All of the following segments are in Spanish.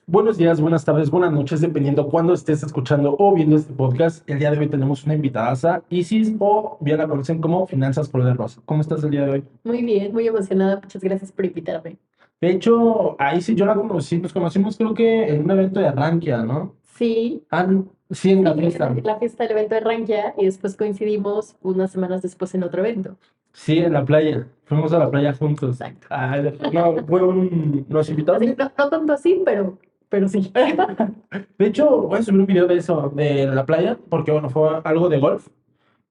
Buenos días, buenas tardes, buenas noches, dependiendo cuándo estés escuchando o viendo este podcast. El día de hoy tenemos una invitada, Isis, o bien la conocen como Finanzas Color de Rosa. ¿Cómo estás el día de hoy? Muy bien, muy emocionada. Muchas gracias por invitarme. De hecho, a Isis yo la conocí, nos conocimos creo que en un evento de Rankia, ¿no? Sí, Ah, sí, en la sí, fiesta. en la fiesta del evento de Rankia y después coincidimos unas semanas después en otro evento. Sí, en la playa. Fuimos a la playa juntos. Exacto. Ah, no, nos invitaron. Así, no, no tanto así, pero sí. De hecho, voy a subir un video de eso, de la playa, porque bueno, fue algo de golf.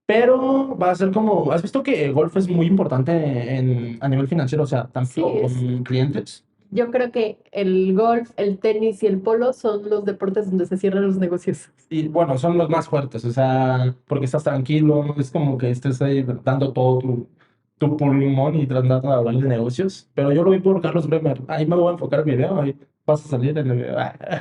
Pero va a ser como, ¿has visto que el golf es muy importante a nivel financiero? O sea, Sí, tanto con clientes. yo creo que el golf, el tenis y el polo son los deportes donde se cierran los negocios. Y bueno, son los más fuertes, o sea, porque estás tranquilo, es como que estés ahí dando todo tu pulmón y tratando de hablar de negocios. Pero yo lo vi por Carlos Bremer, ahí me voy a enfocar el video, ahí vas a salir en el video.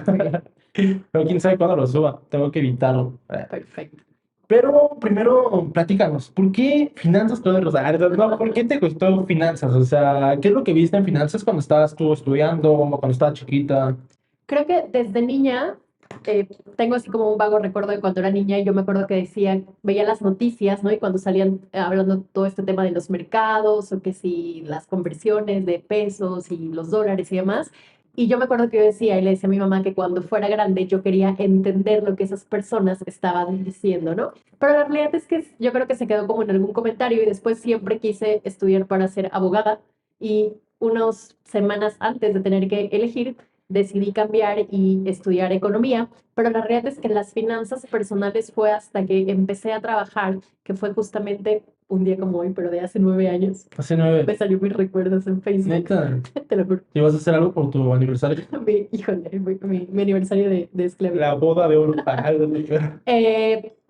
Muy bien, Pero quién sabe cuándo lo suba, tengo que evitarlo. perfecto. Pero primero, platícanos, ¿por qué finanzas todo el rosario? No, ¿por qué te gustó finanzas? O sea, ¿qué es lo que viste en finanzas cuando estabas tú estudiando o cuando estabas chiquita? Creo que desde niña eh, tengo así como un vago recuerdo de cuando era niña y yo me acuerdo que decían, veía las noticias, ¿no? Y cuando salían hablando todo este tema de los mercados o que si las conversiones de pesos y los dólares y demás. Y yo me acuerdo que yo decía y le decía a mi mamá que cuando fuera grande yo quería entender lo que esas personas estaban diciendo, ¿no? Pero la realidad es que yo creo que se quedó como en algún comentario y después siempre quise estudiar para ser abogada y unas semanas antes de tener que elegir decidí cambiar y estudiar economía, pero la realidad es que las finanzas personales fue hasta que empecé a trabajar, que fue justamente un día como hoy, pero de hace 9 años. Hace 9, Me salió mis recuerdos en Facebook, neta, te lo juro. ¿ibas a hacer algo por tu aniversario? Híjole, mi aniversario de La esclavitud. boda de oro.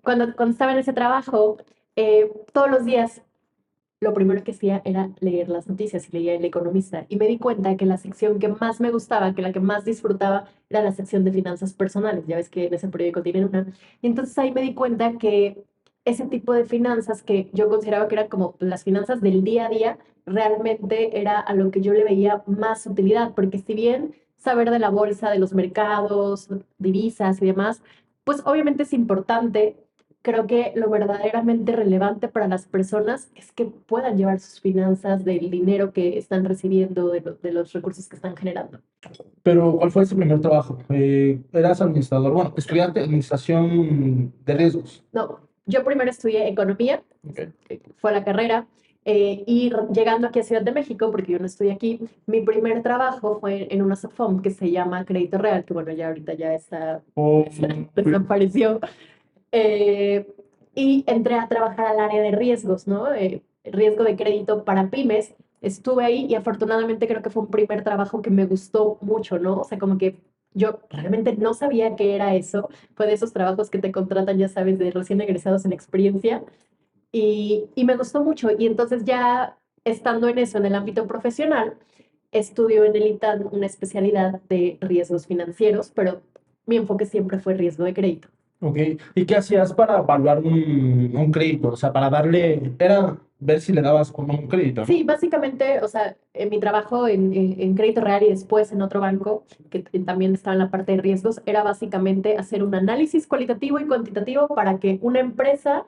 Cuando estaba en ese trabajo, todos los días lo primero que hacía era leer las noticias y leía El Economista y me di cuenta que la sección que más me gustaba, que la que más disfrutaba, era la sección de finanzas personales. Ya ves que en ese periódico tienen una. Y entonces ahí me di cuenta que ese tipo de finanzas que yo consideraba que eran como las finanzas del día a día, realmente era a lo que yo le veía más utilidad, porque si bien saber de la bolsa, de los mercados, divisas y demás, pues obviamente es importante. Creo que lo verdaderamente relevante para las personas es que puedan llevar sus finanzas del dinero que están recibiendo, de los recursos que están generando. Pero, ¿cuál fue ese primer trabajo? Eras administrador, bueno, estudiante de administración de riesgos. No, yo primero estudié economía, Ok. fue la carrera, llegando aquí a Ciudad de México, porque yo no estoy aquí, mi primer trabajo fue en una SOFOM que se llama Crédito Real, que bueno, ya ahorita ya está, O, desapareció. Eh, y entré a trabajar al área de riesgos, ¿no? Riesgo de crédito para pymes. Estuve ahí y afortunadamente creo que fue un primer trabajo que me gustó mucho, ¿no? O sea, como que yo realmente no sabía qué era eso. Fue de esos trabajos que te contratan, ya sabes, de recién egresados en experiencia. Y me gustó mucho. Y entonces ya estando en eso, en el ámbito profesional, estudio en el ITAD una especialidad de riesgos financieros, pero mi enfoque siempre fue riesgo de crédito. ok. ¿Y qué hacías para evaluar un crédito? O sea, para darle, era ver si le dabas como un crédito, Sí, ¿no? básicamente, o sea, en mi trabajo en Crédito Real y después en otro banco, que también estaba en la parte de riesgos, era básicamente hacer un análisis cualitativo y cuantitativo para que una empresa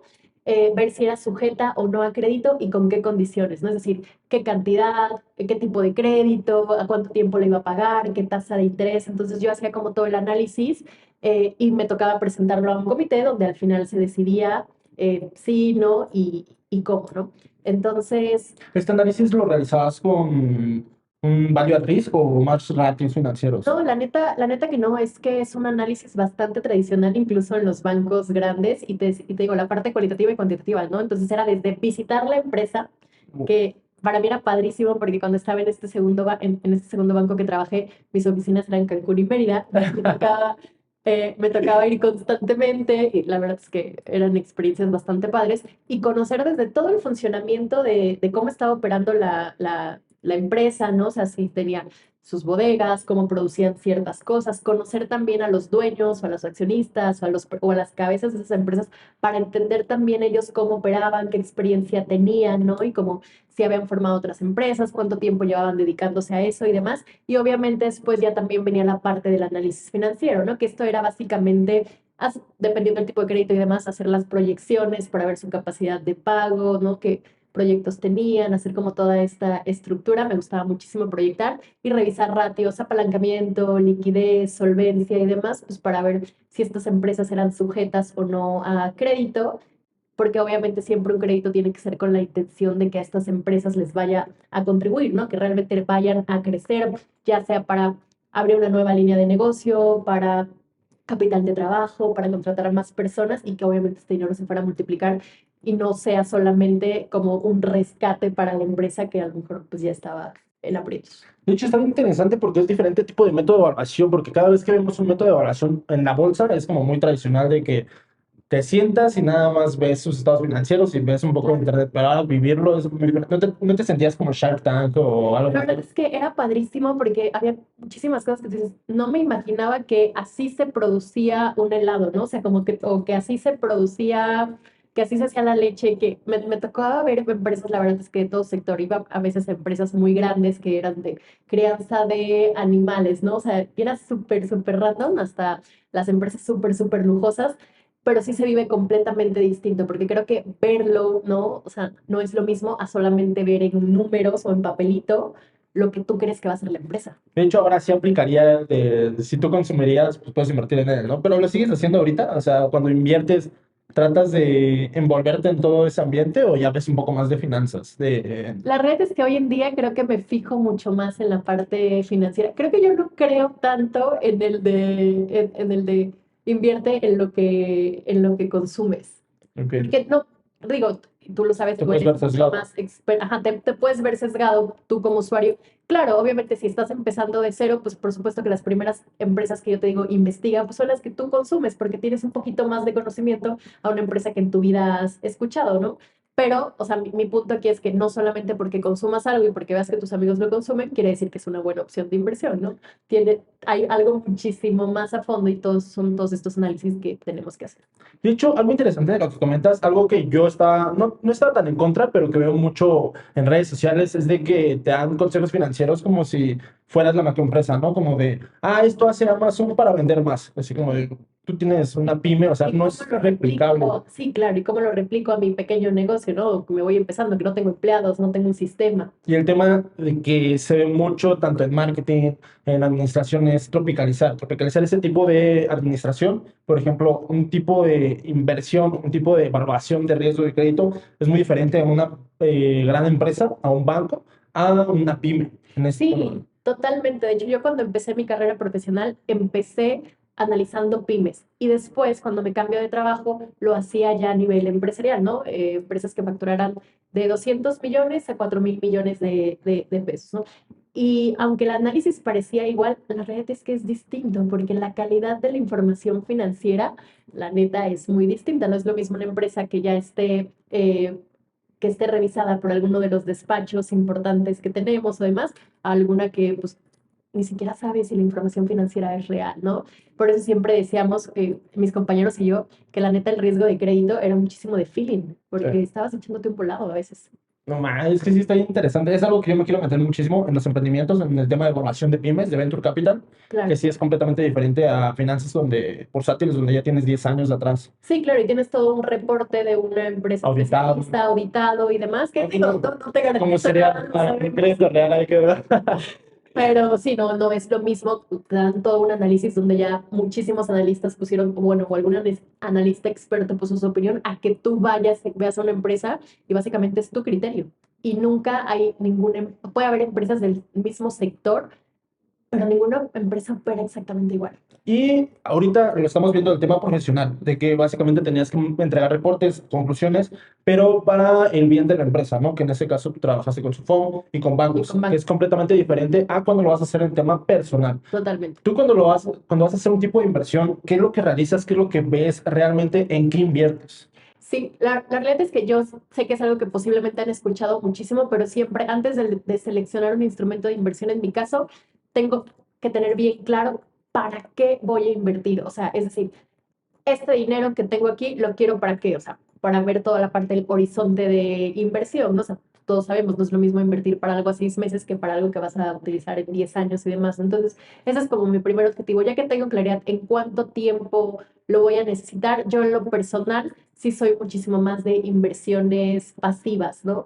ver si era sujeta o no a crédito y con qué condiciones, ¿no? Es decir, qué cantidad, qué tipo de crédito, a cuánto tiempo le iba a pagar, qué tasa de interés. Entonces yo hacía como todo el análisis y me tocaba presentarlo a un comité donde al final se decidía sí, no y cómo, ¿no? Entonces, ¿Este análisis lo realizabas con un value at risk o más ratios financieros? no, la neta que no, es que es un análisis bastante tradicional, incluso en los bancos grandes, y te digo, la parte cualitativa y cuantitativa, ¿no? Entonces era desde visitar la empresa, que para mí era padrísimo, porque cuando estaba en este en este segundo banco que trabajé, mis oficinas eran Cancún y Mérida, me tocaba ir constantemente, y la verdad es que eran experiencias bastante padres, y conocer desde todo el funcionamiento de cómo estaba operando la empresa, ¿no? O sea, si tenía sus bodegas, cómo producían ciertas cosas, conocer también a los dueños o a los accionistas o a las cabezas de esas empresas para entender también ellos cómo operaban, qué experiencia tenían, ¿no? Y cómo si habían formado otras empresas, cuánto tiempo llevaban dedicándose a eso y demás. Y obviamente después ya también venía la parte del análisis financiero, ¿no? Que esto era básicamente, dependiendo del tipo de crédito y demás, hacer las proyecciones para ver su capacidad de pago, ¿no? Qué proyectos tenían, hacer como toda esta estructura. Me gustaba muchísimo proyectar y revisar ratios, apalancamiento, liquidez, solvencia y demás, pues para ver si estas empresas eran sujetas o no a crédito, porque obviamente siempre un crédito tiene que ser con la intención de que a estas empresas les vaya a contribuir, ¿no? Que realmente vayan a crecer, ya sea para abrir una nueva línea de negocio, para capital de trabajo, para contratar a más personas y que obviamente este dinero se fuera a multiplicar y no sea solamente como un rescate para la empresa que a lo mejor pues ya estaba en aprietos. De hecho, está bien interesante porque es diferente tipo de método de evaluación, porque cada vez que vemos un método de evaluación en la bolsa es como muy tradicional de que te sientas y nada más ves sus estados financieros y ves un poco de internet, pero ahora vivirlo es muy diferente. ¿No te sentías como Shark Tank o algo La así? verdad es que era padrísimo porque había muchísimas cosas que dices, no me imaginaba que así se producía un helado, ¿no? O sea, como que, o que así se producía, que así se hacía la leche, que me tocaba ver empresas, la verdad es que de todo sector, iba a veces a empresas muy grandes que eran de crianza de animales, ¿no? O sea, era súper, súper random, hasta las empresas súper, súper lujosas, pero sí se vive completamente distinto, porque creo que verlo, ¿no? O sea, no es lo mismo a solamente ver en números o en papelito lo que tú crees que va a ser la empresa. De hecho, ahora sí aplicaría si tú consumirías, pues puedes invertir en él, ¿no? Pero lo sigues haciendo ahorita, o sea, cuando inviertes, ¿tratas de envolverte en todo ese ambiente o ya ves un poco más de finanzas? La realidad es que hoy en día creo que me fijo mucho más en la parte financiera. Creo que yo no creo tanto en el de invierte en lo que consumes. Ok, Porque no, digo, tú lo sabes, te tú puedes eres ver mucho sesgado. más experto, ajá, te puedes ver sesgado tú como usuario. Claro, obviamente si estás empezando de cero, pues por supuesto que las primeras empresas que yo te digo investiga, pues son las que tú consumes, porque tienes un poquito más de conocimiento a una empresa que en tu vida has escuchado, ¿no? Pero, o sea, mi punto aquí es que no solamente porque consumas algo y porque veas que tus amigos lo consumen, quiere decir que es una buena opción de inversión, ¿no? Hay algo muchísimo más a fondo y son todos estos análisis que tenemos que hacer. De hecho, algo interesante de lo que comentas, algo que yo estaba, no estaba tan en contra, pero que veo mucho en redes sociales, es de que te dan consejos financieros como si fueras la macroempresa, ¿no? Como de, esto hace Amazon para vender más. Así como de, tú tienes una pyme, o sea, ¿Y no cómo es lo replicable. replico? Sí, claro, ¿y cómo lo replico a mi pequeño negocio, no? Que me voy empezando, que no tengo empleados, no tengo un sistema. Y el tema de que se ve mucho tanto en marketing, en administración, es tropicalizar. Tropicalizar ese tipo de administración, por ejemplo, un tipo de inversión, un tipo de evaluación de riesgo de crédito es muy diferente a una gran empresa, a un banco, a una pyme. En este tema. Sí, totalmente. De hecho, yo cuando empecé mi carrera profesional, empecé analizando pymes y después, cuando me cambié de trabajo, lo hacía ya a nivel empresarial, ¿no? Empresas que facturaran de 200 millones a 4.000 millones de pesos, ¿no? Y aunque el análisis parecía igual, la realidad es que es distinto porque la calidad de la información financiera, la neta, es muy distinta. No es lo mismo una empresa que ya que esté revisada por alguno de los despachos importantes que tenemos o demás, a alguna que pues ni siquiera sabe si la información financiera es real, ¿no? Por eso siempre decíamos, mis compañeros y yo, que la neta el riesgo de crédito era muchísimo de feeling, Sí. porque estabas echándote un volado a veces. No más, es que sí está bien interesante. Es algo que yo me quiero meter muchísimo en los emprendimientos, en el tema de evaluación de pymes, de Venture Capital, que Claro. sí es completamente diferente a finanzas bursátiles, donde ya tienes 10 años atrás. Sí, claro, y tienes todo un reporte de una empresa Auditado. especialista, auditado y demás, que digo, no te ¿Cómo garantizo sería nada, no un sabemos. crédito real? Hay que ver. Pero sí, no es lo mismo, te dan todo un análisis donde ya muchísimos analistas pusieron, bueno, o algún analista experto puso su opinión, a que tú vayas, veas a una empresa y básicamente es tu criterio. Y nunca hay ninguna, puede haber empresas del mismo sector, pero ninguna empresa opera exactamente igual. Y ahorita lo estamos viendo el tema profesional, de que básicamente tenías que entregar reportes, conclusiones, pero para el bien de la empresa, ¿no? Que en ese caso tú trabajaste con su fondo y con Y bancos, con que es bancos, completamente diferente a cuando lo vas a hacer en tema personal. totalmente. Tú cuando vas a hacer un tipo de inversión, ¿qué es lo que realizas? ¿Qué es lo que ves realmente? ¿En qué inviertes? Sí, la realidad es que yo sé que es algo que posiblemente han escuchado muchísimo, pero siempre antes de seleccionar un instrumento de inversión, en mi caso, tengo que tener bien claro para qué voy a invertir. O sea, es decir, este dinero que tengo aquí lo quiero para qué, o sea, para ver toda la parte del horizonte de inversión, ¿no? O sea, todos sabemos, no es lo mismo invertir para algo a 6 meses que para algo que vas a utilizar en 10 años y demás. Entonces, ese es como mi primer objetivo. Ya que tengo claridad en cuánto tiempo lo voy a necesitar, yo en lo personal sí soy muchísimo más de inversiones pasivas, ¿no?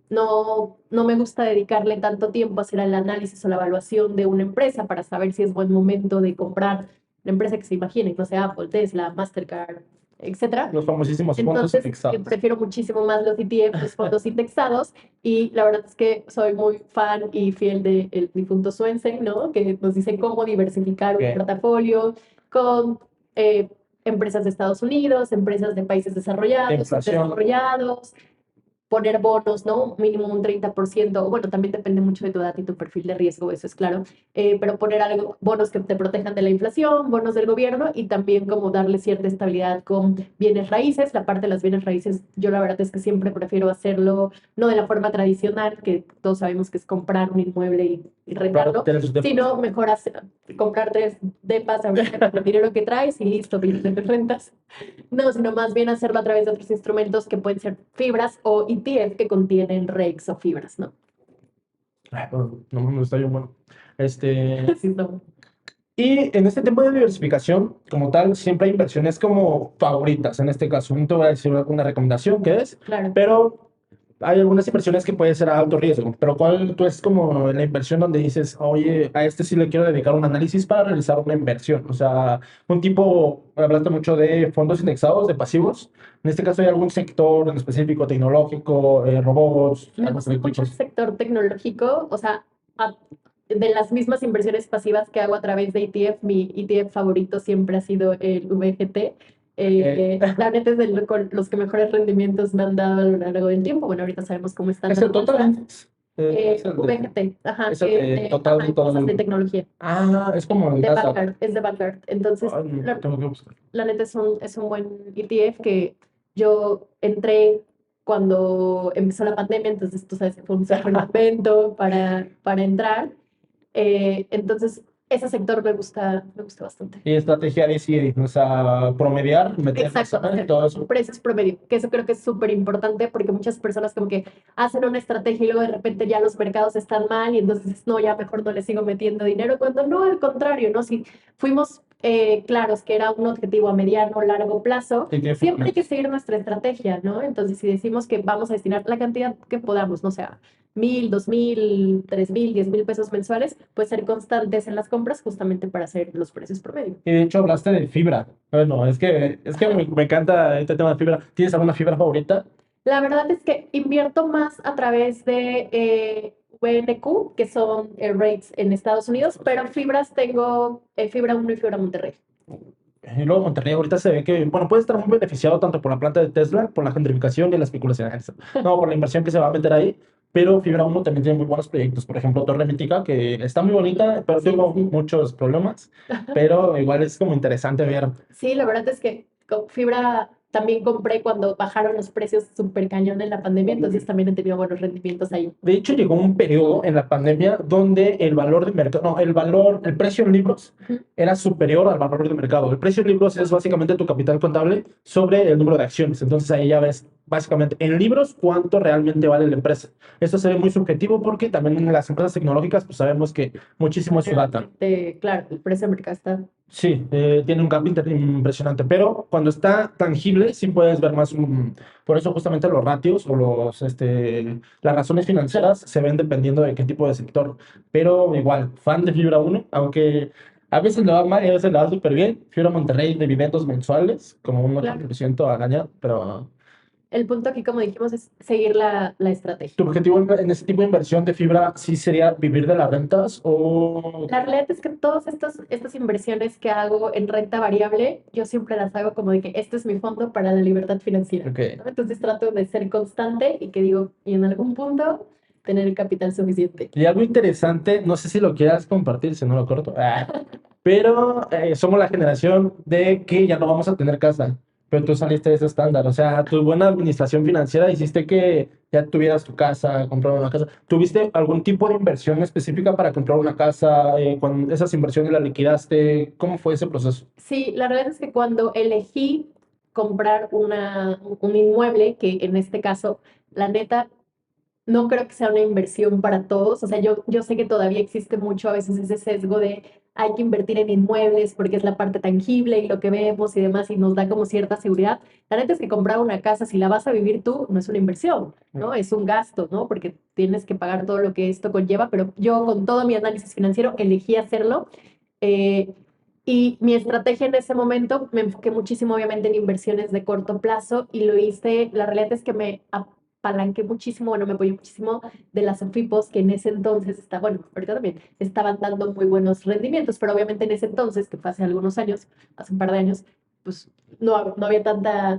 No me gusta dedicarle tanto tiempo a hacer el análisis o la evaluación de una empresa para saber si es buen momento de comprar la empresa que se imaginen, no sé, Apple, Tesla, Mastercard, etcétera. Los famosísimos fondos Entonces, indexados. prefiero muchísimo más los ETF, los fondos indexados, y la verdad es que soy muy fan y fiel del difunto Swensen, ¿no? Que nos dice cómo diversificar un Ok. portafolio con empresas de Estados Unidos, empresas de países De desarrollados, inflación. subdesarrollados, poner bonos, ¿no? Mínimo un 30%, bueno, también depende mucho de tu edad y tu perfil de riesgo, eso es claro, pero poner algo, bonos que te protejan de la inflación, bonos del gobierno, y también como darle cierta estabilidad con bienes raíces. La parte de las bienes raíces, yo la verdad es que siempre prefiero hacerlo, no de la forma tradicional, que todos sabemos que es comprar un inmueble y rentarlo, Tener sus depas. sino mejor comprar 3 depas ahorita con el dinero que traes y listo, de rentas. No, sino más bien hacerlo a través de otros instrumentos que pueden ser fibras o ETF que contienen REITs o fibras, ¿no? Ay, no me está bien bueno. Este, Así no. y en este tipo de diversificación, como tal, siempre hay inversiones como favoritas. En este caso, no te voy a decir una recomendación que es, Claro. pero hay algunas inversiones que pueden ser a alto riesgo. Pero ¿cuál tú es como la inversión donde dices, oye, a este sí le quiero dedicar un análisis para realizar una inversión? O sea, un tipo, hablaste mucho de fondos indexados, de pasivos. En este caso, ¿hay algún sector en específico, tecnológico, robots, Me algo gusta mucho el eléctricos? sector tecnológico, o sea, de las mismas inversiones pasivas que hago a través de ETF, mi ETF favorito siempre ha sido el VGT. La neta es con los que mejores rendimientos me han dado a lo largo del tiempo. Bueno, ahorita sabemos cómo están Es las el total bolsas. index. Es el de, VGT, ajá, es el de total ajá, de todo cosas de el... tecnología. Ah, es como el De Nasdaq. Vanguard, es de Vanguard. Entonces, Ay, no, tengo que buscar. la neta es un buen ETF que yo entré cuando empezó la pandemia, entonces tú sabes que fue un súper momento para entrar. Entonces, ese sector me gusta bastante. Y estrategia de sí, o sea, promediar, meter Exacto, más y hacer todo eso. precios promedio, que eso creo que es súper importante porque muchas personas como que hacen una estrategia y luego de repente ya los mercados están mal y entonces dices, no, ya mejor no le sigo metiendo dinero, cuando no, al contrario, ¿no? Si fuimos claros que era un objetivo a mediano o largo plazo, Sí, tiene siempre hay que fundamentos. seguir nuestra estrategia, ¿no? Entonces, si decimos que vamos a destinar la cantidad que podamos, no sé, 1,000, 2,000, 3,000, 10,000 pesos mensuales, pues ser constantes en las compras justamente para hacer los precios promedio. Y de hecho hablaste de fibra. Bueno, es que me encanta este tema de fibra. ¿Tienes alguna fibra favorita? La verdad es que invierto más a través de VNQ, que son rates en Estados Unidos, pero fibras tengo Fibra Uno y Fibra Monterrey. Y luego Monterrey ahorita se ve que, bueno, puede estar muy beneficiado tanto por la planta de Tesla, por la gentrificación y la especulación. No, por la inversión que se va a meter ahí. Pero Fibra Uno también tiene muy buenos proyectos. Por ejemplo, Torre Mítica, que está muy bonita, pero Sí, tuvo sí. muchos problemas. Pero igual es como interesante ver. Sí, la verdad es que con fibra también compré cuando bajaron los precios súper cañón en la pandemia, entonces también he tenido buenos rendimientos ahí. De hecho, llegó un periodo en la pandemia donde el valor de mercado, no, el precio en libros Ujú. era superior al valor de mercado. El precio en libros es básicamente tu capital contable sobre el número de acciones. Entonces ahí ya ves básicamente en libros cuánto realmente vale la empresa. Esto se ve muy subjetivo porque también en las empresas tecnológicas pues sabemos que muchísimo es su data. Claro, el precio de mercado está. Sí, tiene un gap impresionante, pero cuando está tangible sí puedes ver más. Por eso justamente los ratios o las razones financieras se ven dependiendo de qué tipo de sector. Pero igual, fan de Fibra Uno, aunque a veces le va mal y a veces le va súper bien. Fibra Monterrey, dividendos mensuales, como un Claro. 8% al año, pero El punto aquí, como dijimos, es seguir la estrategia. ¿tu objetivo en ese tipo de inversión de fibra sí sería vivir de las rentas o...? La realidad es que todas estas inversiones que hago en renta variable, yo siempre las hago como de que este es mi fondo para la libertad financiera, Ok. ¿no? Entonces trato de ser constante y que digo, y en algún punto tener el capital suficiente. Y algo interesante, no sé si lo quieras compartir, si no lo corto, pero somos la generación de que ya no vamos a tener casa, pero tú saliste de ese estándar. O sea, tu buena administración financiera hiciste que ya tuvieras tu casa, comprar una casa. ¿Tuviste algún tipo de inversión específica para comprar una casa? Cuando esas inversiones las liquidaste, ¿cómo fue ese proceso? Sí, la verdad es que cuando elegí comprar un inmueble, que en este caso, la neta, no creo que sea una inversión para todos. O sea, yo sé que todavía existe mucho a veces ese sesgo de hay que invertir en inmuebles porque es la parte tangible y lo que vemos y demás y nos da como cierta seguridad. La neta es que comprar una casa, si la vas a vivir tú, no es una inversión, ¿no? Es un gasto, ¿no? Porque tienes que pagar todo lo que esto conlleva, pero yo con todo mi análisis financiero elegí hacerlo. eh, y mi estrategia en ese momento me enfoqué muchísimo, obviamente, en inversiones de corto plazo y lo hice. La realidad es que me apalanqué muchísimo, bueno, me apoyé muchísimo de las OFIPOS que en ese entonces, bueno, ahorita también, estaban dando muy buenos rendimientos, pero obviamente en ese entonces, que fue hace algunos años, hace un par de años, pues no había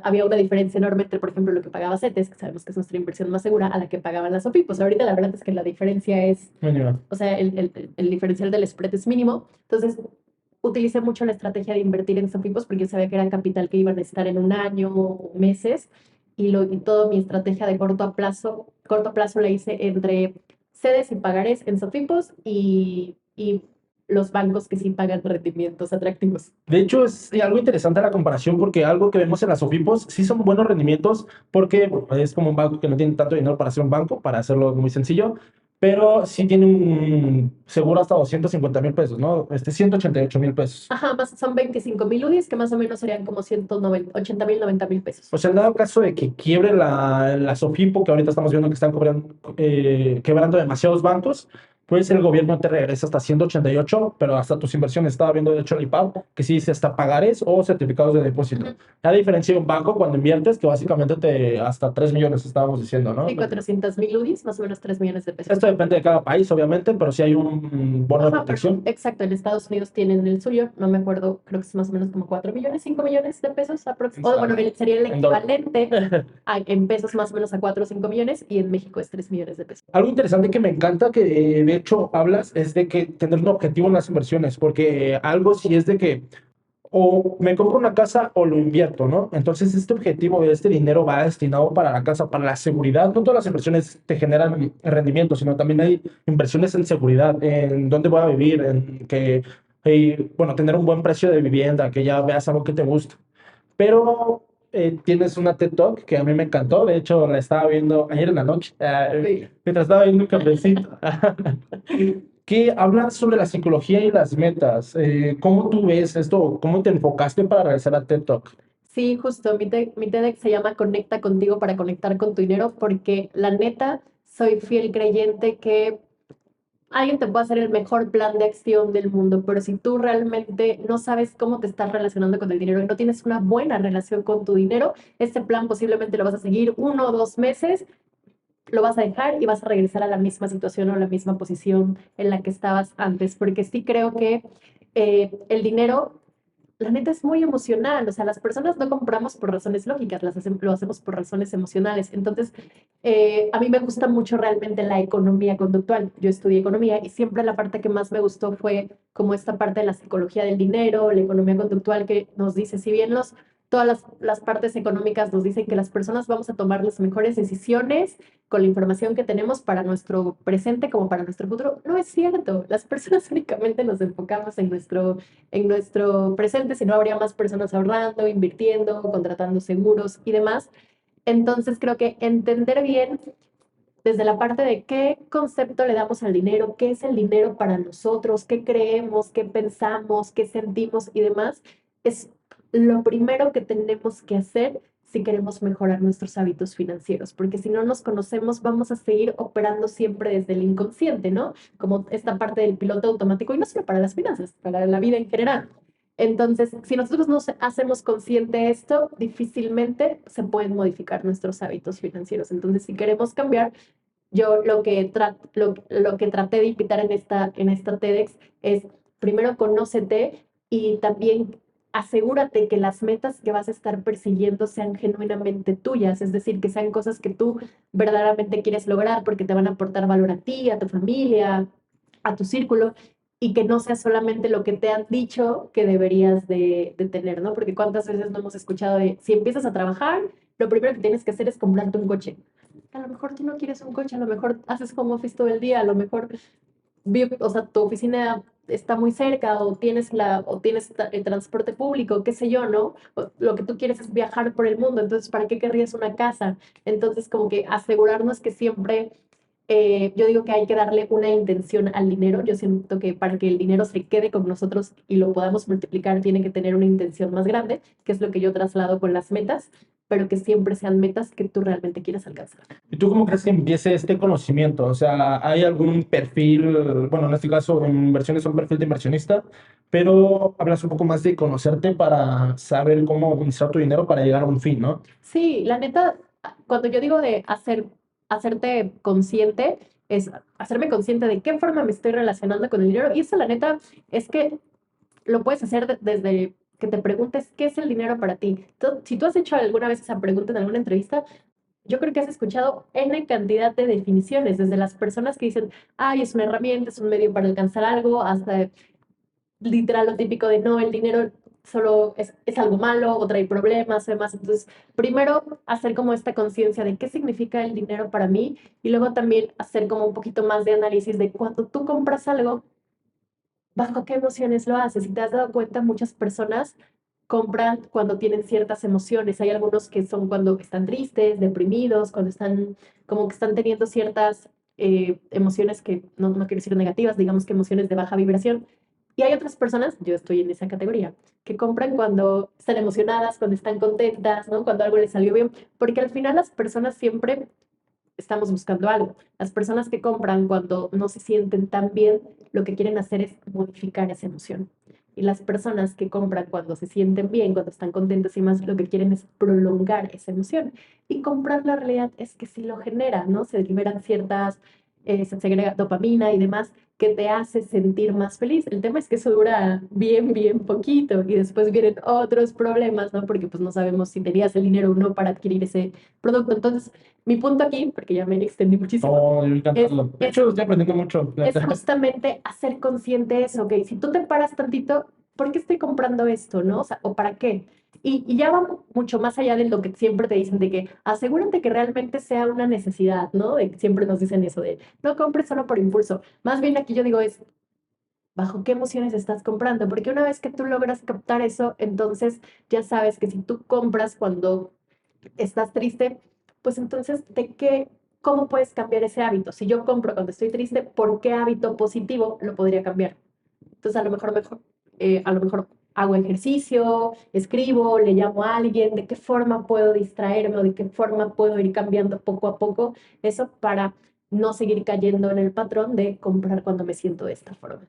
había una diferencia enorme entre, por ejemplo, lo que pagaba CETES, que sabemos que es nuestra inversión más segura, a la que pagaban las OFIPOS. Ahorita la verdad es que la diferencia es, Mínimo. o sea, el diferencial del spread es mínimo. Entonces, utilicé mucho la estrategia de invertir en Sofipos porque yo sabía que era capital que iban a estar en un año o meses y toda mi estrategia de corto plazo la hice entre cedes y pagarés en Sofipos y los bancos que sí pagan rendimientos atractivos. De hecho, es algo interesante la comparación porque algo que vemos en las OFIPOS sí son buenos rendimientos porque bueno, es como un banco que no tiene tanto dinero para ser un banco, para hacerlo muy sencillo, pero sí tiene un seguro hasta 250,000 pesos, ¿no? 188,000 pesos. Ajá, más son 25,000 UDIs, que más o menos serían como 180,000, 90,000 pesos. O sea, en dado caso de que quiebre la SOFIPO, que ahorita estamos viendo que están quebrando demasiados bancos, pues el gobierno te regresa hasta 188, pero hasta tus inversiones. Estaba viendo, de hecho, el IPAP, que sí dice hasta pagares o certificados de depósito. Ujú. La diferencia de un banco cuando inviertes, que básicamente hasta 3 millones estábamos diciendo, ¿no? Sí, 400,000 UDIs, más o menos 3 millones de pesos. Esto depende de cada país, obviamente, pero sí hay un bono de Ajá, pero protección. exacto, en Estados Unidos tienen el suyo, no me acuerdo, creo que es más o menos como 4 millones, 5 millones de pesos aproximadamente. O bueno, sería el En dólar. equivalente en pesos más o menos a 4 o 5 millones y en México es 3 millones de pesos. Algo interesante que me encanta que de hecho hablas es de que tener un objetivo en las inversiones, porque algo sí es de que o me compro una casa o lo invierto, ¿no? Entonces este objetivo, este dinero va destinado para la casa, para la seguridad. No todas las inversiones te generan rendimiento, sino también hay inversiones en seguridad, en dónde voy a vivir, en que, bueno, tener un buen precio de vivienda, que ya veas algo que te gusta. Pero tienes una TED Talk que a mí me encantó. De hecho, la estaba viendo ayer en la noche, Sí. mientras estaba viendo un cafecito, que habla sobre la psicología y las metas. ¿Cómo tú ves esto? ¿Cómo te enfocaste para realizar la TED Talk? Sí, justo, mi TEDx se llama Conecta contigo para conectar con tu dinero, porque la neta, soy fiel creyente que alguien te puede hacer el mejor plan de acción del mundo, pero si tú realmente no sabes cómo te estás relacionando con el dinero y no tienes una buena relación con tu dinero, este plan posiblemente lo vas a seguir 1 o 2 meses, lo vas a dejar y vas a regresar a la misma situación o a la misma posición en la que estabas antes, porque sí creo que el dinero, la neta, es muy emocional. O sea, las personas no compramos por razones lógicas, lo hacemos por razones emocionales. Entonces, a mí me gusta mucho realmente la economía conductual. Yo estudié economía y siempre la parte que más me gustó fue como esta parte de la psicología del dinero, la economía conductual, que nos dice, si bien todas las partes económicas nos dicen que las personas vamos a tomar las mejores decisiones con la información que tenemos para nuestro presente como para nuestro futuro, no es cierto. Las personas únicamente nos enfocamos en nuestro presente, si no habría más personas ahorrando, invirtiendo, contratando seguros y demás. Entonces creo que entender bien desde la parte de qué concepto le damos al dinero, qué es el dinero para nosotros, qué creemos, qué pensamos, qué sentimos y demás, es lo primero que tenemos que hacer si queremos mejorar nuestros hábitos financieros, porque si no nos conocemos vamos a seguir operando siempre desde el inconsciente, ¿no? Como esta parte del piloto automático y no solo para las finanzas, para la vida en general. Entonces, si nosotros no hacemos consciente esto, difícilmente se pueden modificar nuestros hábitos financieros. Entonces, si queremos cambiar, yo lo que traté de invitar en esta TEDx es, primero, conócete y también asegúrate que las metas que vas a estar persiguiendo sean genuinamente tuyas, es decir, que sean cosas que tú verdaderamente quieres lograr porque te van a aportar valor a ti, a tu familia, a tu círculo, y que no sea solamente lo que te han dicho que deberías de tener, ¿no? Porque cuántas veces no hemos escuchado de, si empiezas a trabajar, lo primero que tienes que hacer es comprarte un coche. A lo mejor tú no quieres un coche, a lo mejor haces home office todo el día, a lo mejor o sea, tu oficina está muy cerca o tienes el transporte público, qué sé yo, ¿no? O lo que tú quieres es viajar por el mundo, entonces, ¿para qué querrías una casa? Entonces, como que asegurarnos que siempre, yo digo que hay que darle una intención al dinero. Yo siento que para que el dinero se quede con nosotros y lo podamos multiplicar, tiene que tener una intención más grande, que es lo que yo traslado con las metas, pero que siempre sean metas que tú realmente quieras alcanzar. ¿Y tú cómo crees que empiece este conocimiento? O sea, ¿hay algún perfil, bueno, en este caso en inversiones son perfil de inversionista, pero hablas un poco más de conocerte para saber cómo administrar tu dinero para llegar a un fin, ¿no? Sí, la neta, cuando yo digo de hacerte consciente, es hacerme consciente de qué forma me estoy relacionando con el dinero. Y eso, la neta, es que lo puedes hacer desde que te preguntes qué es el dinero para ti. Si tú has hecho alguna vez esa pregunta en alguna entrevista, yo creo que has escuchado N cantidad de definiciones, desde las personas que dicen, ay, es una herramienta, es un medio para alcanzar algo, hasta literal lo típico de no, el dinero solo es algo malo o trae problemas, además. Entonces, primero hacer como esta conciencia de qué significa el dinero para mí y luego también hacer como un poquito más de análisis de cuando tú compras algo, bajo qué emociones lo haces. Si te has dado cuenta, muchas personas compran cuando tienen ciertas emociones. Hay algunos que son cuando están tristes, deprimidos, cuando están como que están teniendo ciertas emociones que no quiero decir negativas, digamos que emociones de baja vibración. Y hay otras personas, yo estoy en esa categoría, que compran cuando están emocionadas, cuando están contentas, ¿no? Cuando algo les salió bien, porque al final las personas siempre estamos buscando algo. Las personas que compran cuando no se sienten tan bien, lo que quieren hacer es modificar esa emoción. Y las personas que compran cuando se sienten bien, cuando están contentos y más, lo que quieren es prolongar esa emoción. Y comprar la realidad es que sí lo genera, ¿no? Se liberan ciertas, se segrega dopamina y demás que te hace sentir más feliz. El tema es que eso dura bien, bien poquito y después vienen otros problemas, ¿no? Porque pues no sabemos si tenías el dinero o no para adquirir ese producto. Entonces, mi punto aquí, porque ya me extendí muchísimo, No, yo es, encantado. De es, hecho, estoy aprendiendo mucho. es justamente hacer consciente eso, ¿ok? Si tú te paras tantito, ¿por qué estoy comprando esto, no? O sea, ¿o para qué? Y ya va mucho más allá de lo que siempre te dicen, de que asegúrate que realmente sea una necesidad, ¿no? De que siempre nos dicen eso de, no compres solo por impulso. Más bien aquí yo digo es, ¿bajo qué emociones estás comprando? Porque una vez que tú logras captar eso, entonces ya sabes que si tú compras cuando estás triste, pues entonces, cómo puedes cambiar ese hábito? Si yo compro cuando estoy triste, ¿por qué hábito positivo lo podría cambiar? Entonces, a lo mejor hago ejercicio, escribo, le llamo a alguien, de qué forma puedo distraerme o de qué forma puedo ir cambiando poco a poco eso para no seguir cayendo en el patrón de comprar cuando me siento de esta forma.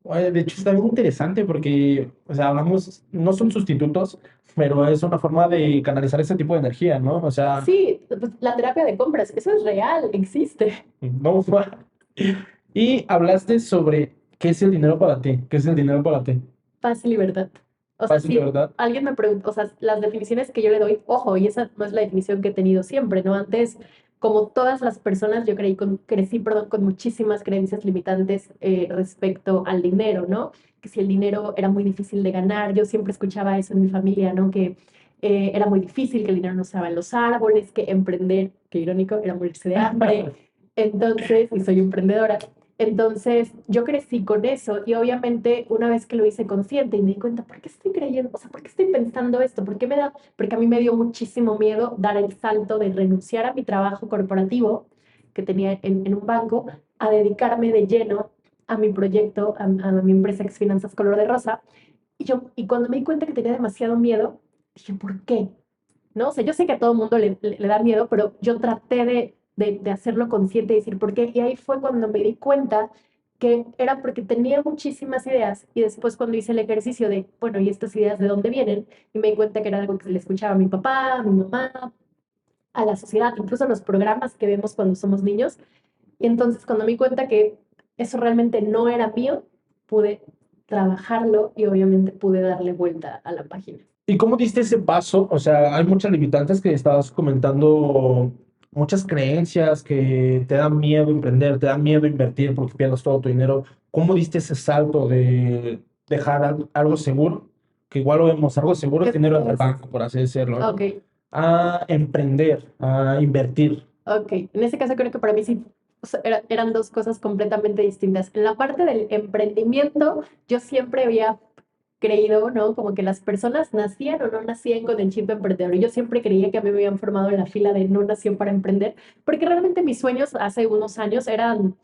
Oye, de hecho, está bien interesante porque, o sea, hablamos, no son sustitutos, pero es una forma de canalizar ese tipo de energía, ¿no? O sea, Sí, pues, la terapia de compras, eso es real, existe. no. Y hablaste sobre qué es el dinero para ti, qué es el dinero para ti. Paz y libertad. O sea, Fácil, de si verdad. alguien me pregunta, o sea, las definiciones que yo le doy, ojo, y esa no es la definición que he tenido siempre, ¿no? Antes, como todas las personas, yo crecí, perdón, con muchísimas creencias limitantes respecto al dinero, ¿no? Que si el dinero era muy difícil de ganar, yo siempre escuchaba eso en mi familia, ¿no? Que era muy difícil, que el dinero no estaba en los árboles, que emprender, qué irónico, era morirse de hambre. Entonces, y soy emprendedora. Entonces, yo crecí con eso y obviamente una vez que lo hice consciente y me di cuenta, ¿por qué estoy creyendo? O sea, ¿por qué estoy pensando esto? ¿Por qué me da? Porque a mí me dio muchísimo miedo dar el salto de renunciar a mi trabajo corporativo que tenía en un banco a dedicarme de lleno a mi proyecto, a mi empresa que es Finanzas Color de Rosa. Y cuando me di cuenta que tenía demasiado miedo, dije, ¿por qué? ¿No? O sea, yo sé que a todo el mundo le da miedo, pero yo traté de hacerlo consciente y decir por qué. Y ahí fue cuando me di cuenta que era porque tenía muchísimas ideas y después cuando hice el ejercicio de, bueno, ¿y estas ideas de dónde vienen? Y me di cuenta que era algo que se le escuchaba a mi papá, a mi mamá, a la sociedad, incluso a los programas que vemos cuando somos niños. Y entonces cuando me di cuenta que eso realmente no era mío, pude trabajarlo y obviamente pude darle vuelta a la página. ¿Y cómo diste ese paso? O sea, hay muchas limitantes que estabas comentando muchas creencias que te dan miedo emprender, te dan miedo invertir porque pierdas todo tu dinero. ¿Cómo diste ese salto de dejar algo seguro, que igual lo vemos, algo seguro es ¿Qué dinero en el es? banco, por así decirlo, Ok, ¿no? A emprender, a invertir. ok. En ese caso creo que para mí sí o sea, eran dos cosas completamente distintas. En la parte del emprendimiento, yo siempre había creído, ¿no? Como que las personas nacían o no nacían con el chip emprendedor. Y yo siempre creía que a mí me habían formado en la fila de no nació para emprender, porque realmente mis sueños hace unos años eran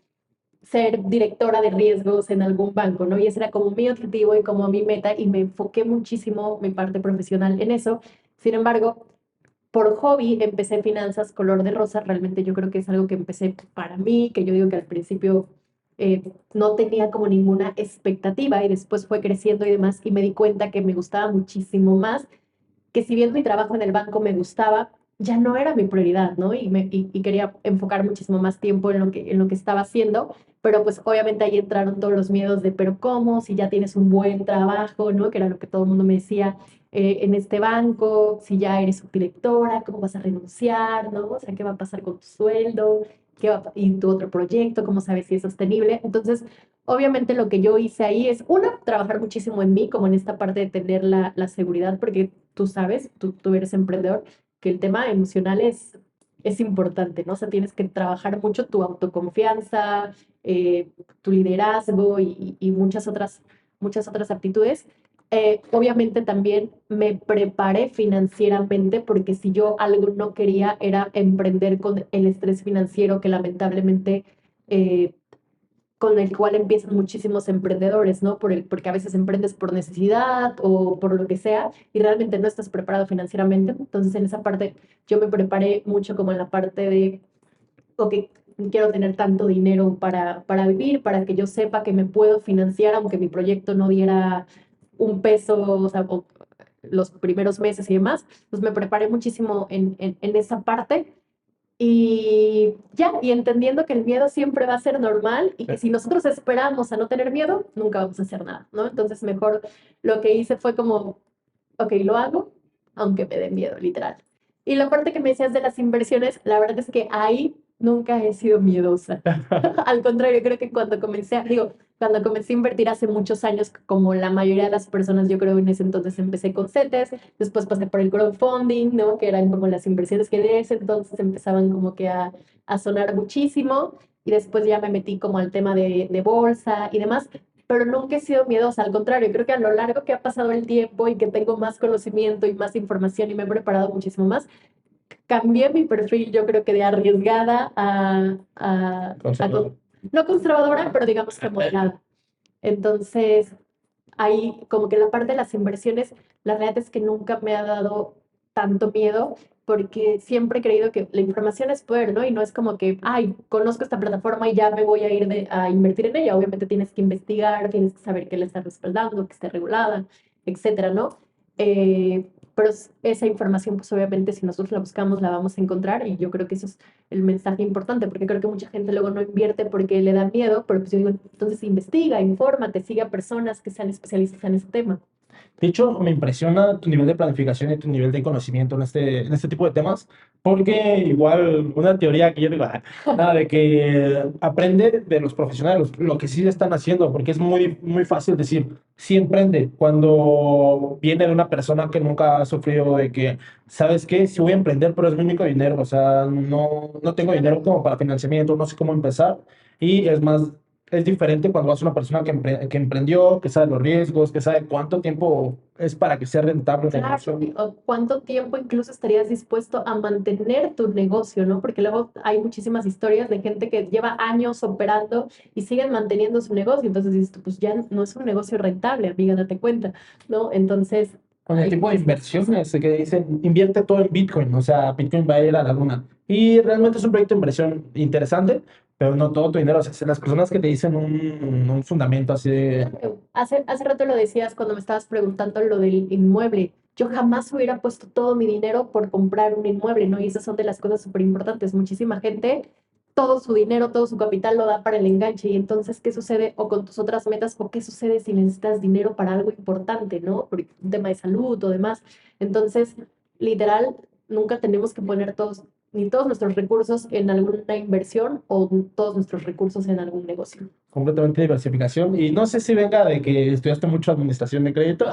ser directora de riesgos en algún banco, ¿no? Y ese era como mi objetivo y como mi meta y me enfoqué muchísimo mi parte profesional en eso. Sin embargo, por hobby empecé finanzas color de rosa. Realmente yo creo que es algo que empecé para mí, que yo digo que al principio no tenía como ninguna expectativa y después fue creciendo y demás y me di cuenta que me gustaba muchísimo más, que si bien mi trabajo en el banco me gustaba, ya no era mi prioridad, ¿no? Y quería enfocar muchísimo más tiempo en lo que estaba haciendo, pero pues obviamente ahí entraron todos los miedos de, pero ¿cómo? Si ya tienes un buen trabajo, ¿no? Que era lo que todo el mundo me decía en este banco, si ya eres subdirectora, ¿cómo vas a renunciar, ¿no? O sea, ¿qué va a pasar con tu sueldo? ¿Y tu otro proyecto? ¿Cómo sabes si es sostenible? Entonces, obviamente lo que yo hice ahí es, uno, trabajar muchísimo en mí, como en esta parte de tener la seguridad, porque tú sabes, tú eres emprendedor, que el tema emocional es importante, ¿no? O sea, tienes que trabajar mucho tu autoconfianza, tu liderazgo y muchas otras aptitudes. Obviamente también me preparé financieramente porque si yo algo no quería era emprender con el estrés financiero que lamentablemente eh, con el cual empiezan muchísimos emprendedores, ¿no? Porque a veces emprendes por necesidad o por lo que sea y realmente no estás preparado financieramente. Entonces, en esa parte yo me preparé mucho como en la parte de, ok, quiero tener tanto dinero para vivir, para que yo sepa que me puedo financiar, aunque mi proyecto no diera un peso, o sea, los primeros meses y demás. Pues me preparé muchísimo en esa parte y ya, y entendiendo que el miedo siempre va a ser normal y que si nosotros esperamos a no tener miedo, nunca vamos a hacer nada, ¿no? Entonces, mejor lo que hice fue como, ok, lo hago, aunque me dé miedo, literal. Y la parte que me decías de las inversiones, la verdad es que ahí nunca he sido miedosa. Al contrario, creo que cuando comencé a invertir hace muchos años, como la mayoría de las personas, yo creo en ese entonces empecé con CETES, después pasé por el crowdfunding, ¿no? Que eran como las inversiones que de ese entonces empezaban como que a sonar muchísimo, y después ya me metí como al tema de bolsa y demás, pero nunca he sido miedosa, al contrario, creo que a lo largo que ha pasado el tiempo y que tengo más conocimiento y más información y me he preparado muchísimo más, cambié mi perfil, yo creo que de arriesgada Conservador. no conservadora, pero digamos que moderada. Entonces, ahí como que la parte de las inversiones, la realidad es que nunca me ha dado tanto miedo porque siempre he creído que la información es poder, ¿no? Y no es como que, ay, conozco esta plataforma y ya me voy a ir a invertir en ella. Obviamente tienes que investigar, tienes que saber que la está respaldando, que esté regulada, etcétera, ¿no? Pero esa información, pues obviamente si nosotros la buscamos, la vamos a encontrar y yo creo que eso es el mensaje importante, porque creo que mucha gente luego no invierte porque le da miedo, pero pues yo digo, entonces investiga, infórmate, sigue a personas que sean especialistas en ese tema. De hecho, me impresiona tu nivel de planificación y tu nivel de conocimiento en este tipo de temas, porque igual una teoría que yo digo, nada, de que aprende de los profesionales, lo que sí están haciendo, porque es muy fácil decir, sí emprende, cuando viene de una persona que nunca ha sufrido de que, ¿sabes qué? Sí voy a emprender, pero es mi único dinero, o sea, no tengo dinero como para financiamiento, no sé cómo empezar, y es más es diferente cuando vas a una persona que emprendió, que sabe los riesgos, que sabe cuánto tiempo es para que sea rentable el Claro, negocio. o cuánto tiempo incluso estarías dispuesto a mantener tu negocio, ¿no? Porque luego hay muchísimas historias de gente que lleva años operando y siguen manteniendo su negocio. Entonces dices, tú, pues ya no es un negocio rentable, amiga, date cuenta, ¿no? Entonces, Con el hay tipo de muchísimas cosas. inversiones que dicen, invierte todo en Bitcoin, o sea, Bitcoin va a ir a la luna. Y realmente es un proyecto de inversión interesante, pero no todo tu dinero. O sea, las personas que te dicen un fundamento así de, Hace rato lo decías cuando me estabas preguntando lo del inmueble. Yo jamás hubiera puesto todo mi dinero por comprar un inmueble, ¿no? Y esas son de las cosas súper importantes. Muchísima gente, todo su dinero, todo su capital lo da para el enganche. Y entonces, ¿qué sucede? O con tus otras metas, o qué sucede si necesitas dinero para algo importante, ¿no? Por un tema de salud o demás. Entonces, literal, nunca tenemos que poner todos. ni todos nuestros recursos en alguna inversión o todos nuestros recursos en algún negocio. Completamente diversificación. Y no sé si venga de que estudiaste mucho administración de crédito,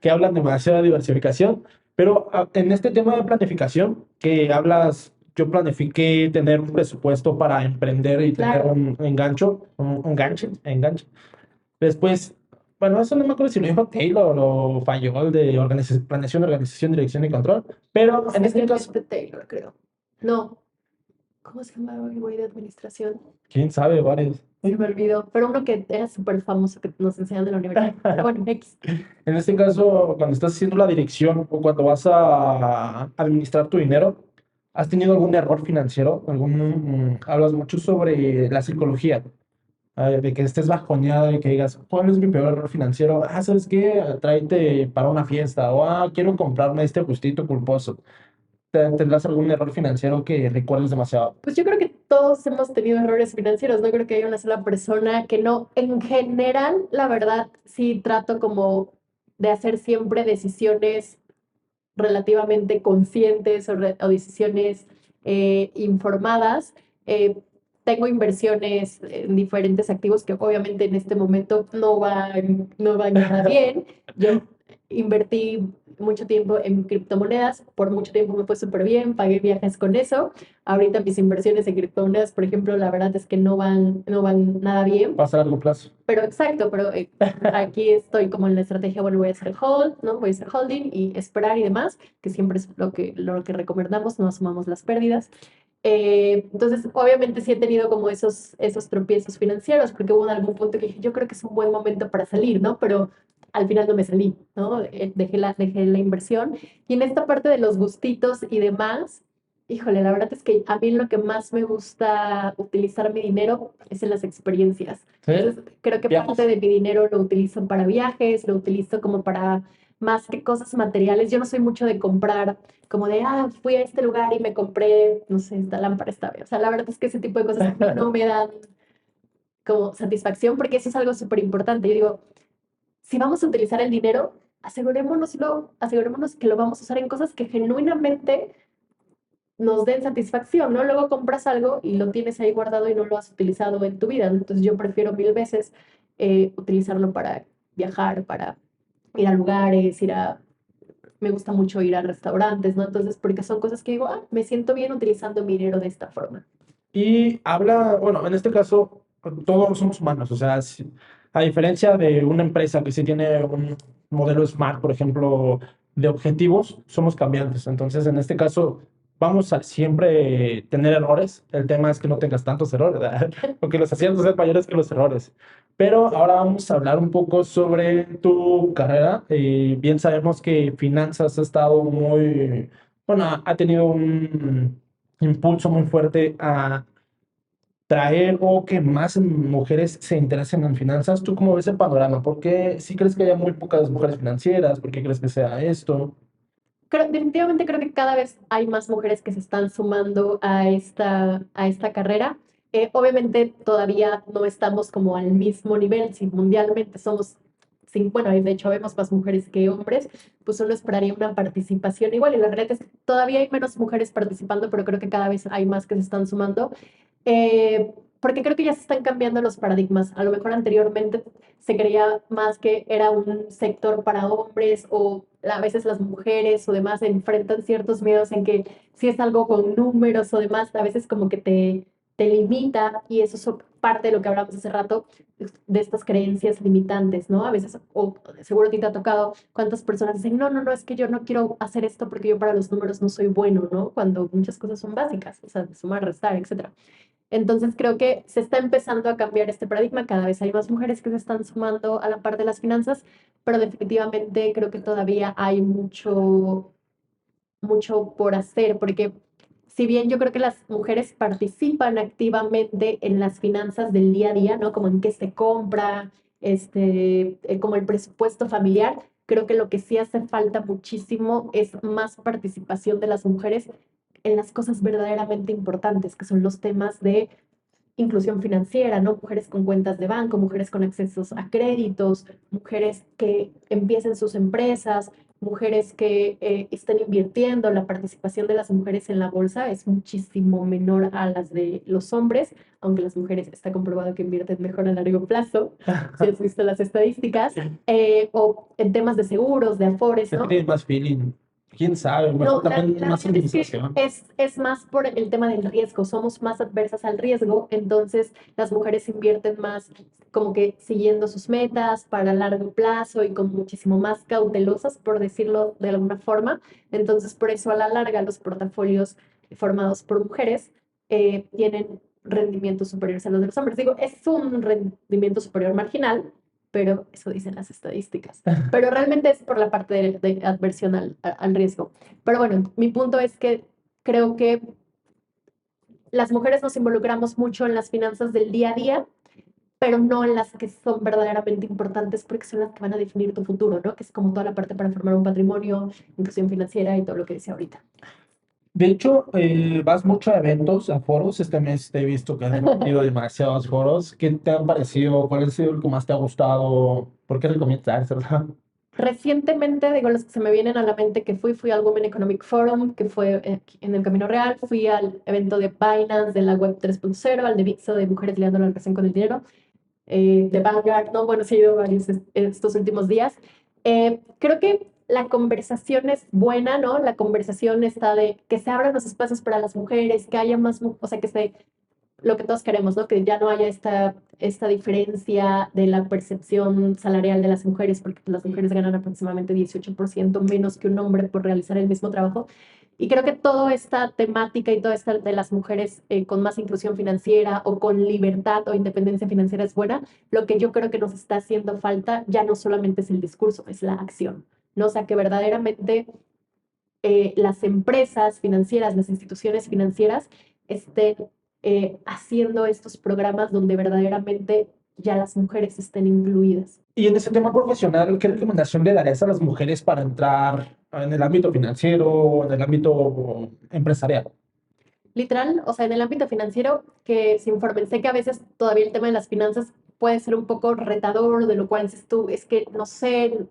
que hablan demasiado de diversificación, pero en este tema de planificación que hablas, yo planifiqué tener un presupuesto para emprender y tener Claro. un engancho, un enganche. Después, bueno, eso no me acuerdo si lo dijo Taylor o Fayol de planeación, organización, dirección y control, pero en este caso, Posiblemente Taylor, creo. No, ¿cómo se llamaba el güey de administración? quién sabe, varios. Se me olvidó, pero uno que era súper famoso que nos enseñan de la universidad. Pero bueno, X. En este caso, cuando estás haciendo la dirección o cuando vas a administrar tu dinero, ¿has tenido algún error financiero? Hablas mucho sobre la psicología, de que estés bajoneada y que digas, ¿cuál es mi peor error financiero? Ah, ¿sabes qué? Tráete para una fiesta o quiero comprarme este gustito culposo. ¿Tendrás algún error financiero que recuerdes demasiado? Pues yo creo que todos hemos tenido errores financieros, no creo que haya una sola persona que no. En general, la verdad, sí trato como de hacer siempre decisiones relativamente conscientes o decisiones informadas. Tengo inversiones en diferentes activos que obviamente en este momento no van nada bien. Yo invertí mucho tiempo en criptomonedas, por mucho tiempo me fue súper bien, pagué viajes con eso. Ahorita mis inversiones en criptomonedas, por ejemplo, la verdad es que no van nada bien. Pasa a largo plazo. Pero exacto, pero aquí estoy como en la estrategia, bueno, voy a hacer hold, ¿no? Voy a hacer holding y esperar y demás, que siempre es lo que recomendamos, no asumamos las pérdidas. Entonces, obviamente sí he tenido como esos tropiezos financieros, porque hubo en algún punto que dije, yo creo que es un buen momento para salir, ¿no? Pero al final no me salí, ¿no? Dejé la inversión. Y en esta parte de los gustitos y demás, híjole, la verdad es que a mí lo que más me gusta utilizar mi dinero es en las experiencias. ¿Sí? Entonces, creo que Viajes. parte de mi dinero lo utilizo para viajes, lo utilizo como para más que cosas materiales. Yo no soy mucho de comprar, como de, fui a este lugar y me compré, no sé, esta lámpara esta vez. O sea, la verdad es que ese tipo de cosas a mí no me dan como satisfacción porque eso es algo súper importante. Yo digo, si vamos a utilizar el dinero, asegurémonos que lo vamos a usar en cosas que genuinamente nos den satisfacción, ¿no? Luego compras algo y lo tienes ahí guardado y no lo has utilizado en tu vida, ¿no? Entonces yo prefiero mil veces utilizarlo para viajar, para ir a lugares, me gusta mucho ir a restaurantes, ¿no? Entonces, porque son cosas que digo, me siento bien utilizando mi dinero de esta forma. Y habla, bueno, en este caso, todos somos humanos, o sea, a diferencia de una empresa que sí tiene un modelo SMART, por ejemplo, de objetivos, somos cambiantes. Entonces, en este caso, vamos a siempre tener errores. El tema es que no tengas tantos errores, ¿verdad? Porque los aciertos son mayores que los errores. Pero ahora vamos a hablar un poco sobre tu carrera. Bien sabemos que finanzas ha estado muy, bueno, ha tenido un impulso muy fuerte a traer o que más mujeres se interesen en finanzas. ¿Tú cómo ves el panorama? ¿Por qué sí crees que haya muy pocas mujeres financieras? ¿Por qué crees que sea esto? Definitivamente creo que cada vez hay más mujeres que se están sumando a esta carrera. Obviamente todavía no estamos como al mismo nivel, si mundialmente somos, bueno, de hecho vemos más mujeres que hombres, pues uno esperaría una participación igual y la realidad es que todavía hay menos mujeres participando, pero creo que cada vez hay más que se están sumando. Porque creo que ya se están cambiando los paradigmas. A lo mejor anteriormente se creía más que era un sector para hombres o a veces las mujeres o demás enfrentan ciertos miedos en que si es algo con números o demás, a veces como que te limita y eso es parte de lo que hablamos hace rato, de estas creencias limitantes, ¿no? A veces, o seguro a ti te ha tocado, cuántas personas dicen, no, no, no, es que yo no quiero hacer esto porque yo para los números no soy bueno, ¿no? Cuando muchas cosas son básicas, o sea, sumar, restar, etcétera. Entonces creo que se está empezando a cambiar este paradigma, cada vez hay más mujeres que se están sumando a la parte de las finanzas, pero definitivamente creo que todavía hay mucho, mucho por hacer, porque si bien yo creo que las mujeres participan activamente en las finanzas del día a día, ¿no? Como en qué se compra, como el presupuesto familiar, creo que lo que sí hace falta muchísimo es más participación de las mujeres en las cosas verdaderamente importantes, que son los temas de inclusión financiera, ¿no? Mujeres con cuentas de banco, mujeres con accesos a créditos, mujeres que empiecen sus empresas, mujeres que estén invirtiendo, la participación de las mujeres en la bolsa es muchísimo menor a las de los hombres, aunque las mujeres está comprobado que invierten mejor a largo plazo, si has visto las estadísticas, o en temas de seguros, de afores, Que ¿no? tiene más feeling. ¿Quién sabe? No, Mejor también la más verdad es que civilización. es más por el tema del riesgo, somos más adversas al riesgo, entonces las mujeres invierten más como que siguiendo sus metas para largo plazo y como muchísimo más cautelosas, por decirlo de alguna forma. Entonces, por eso a la larga los portafolios formados por mujeres tienen rendimientos superiores a los de los hombres. Digo, es un rendimiento superior marginal, pero eso dicen las estadísticas. Pero realmente es por la parte de adversión al riesgo. Pero bueno, mi punto es que creo que las mujeres nos involucramos mucho en las finanzas del día a día, pero no en las que son verdaderamente importantes porque son las que van a definir tu futuro, ¿no? Que es como toda la parte para formar un patrimonio, inclusión financiera y todo lo que decía ahorita. De hecho, vas mucho a eventos, a foros. Este mes te he visto que has ido a demasiados foros. ¿Qué te han parecido? ¿Cuál ha sido el que más te ha gustado? ¿Por qué recomiendas, verdad? Recientemente, digo, los que se me vienen a la mente que fui al Women Economic Forum, que fue en el Camino Real, fui al evento de Binance de la Web 3.0, al de Vixo de Mujeres lidiando la relación con el dinero, de Vanguard, no, bueno, sí he ido a varios estos últimos días. Creo que la conversación es buena, ¿no? La conversación está de que se abran los espacios para las mujeres, que haya más, o sea, que se lo que todos queremos, ¿no? Que ya no haya esta diferencia de la percepción salarial de las mujeres, porque las mujeres ganan aproximadamente 18% menos que un hombre por realizar el mismo trabajo. Y creo que toda esta temática y toda esta de las mujeres con más inclusión financiera o con libertad o independencia financiera es buena. Lo que yo creo que nos está haciendo falta ya no solamente es el discurso, es la acción, ¿no? O sea, que verdaderamente las empresas financieras, las instituciones financieras estén haciendo estos programas donde verdaderamente ya las mujeres estén incluidas. Y en ese tema profesional, ¿qué recomendación le darías a las mujeres para entrar en el ámbito financiero o en el ámbito empresarial? Literal, o sea, en el ámbito financiero, que se informen. Sé que a veces todavía el tema de las finanzas puede ser un poco retador, de lo cual dices tú, es que no sé,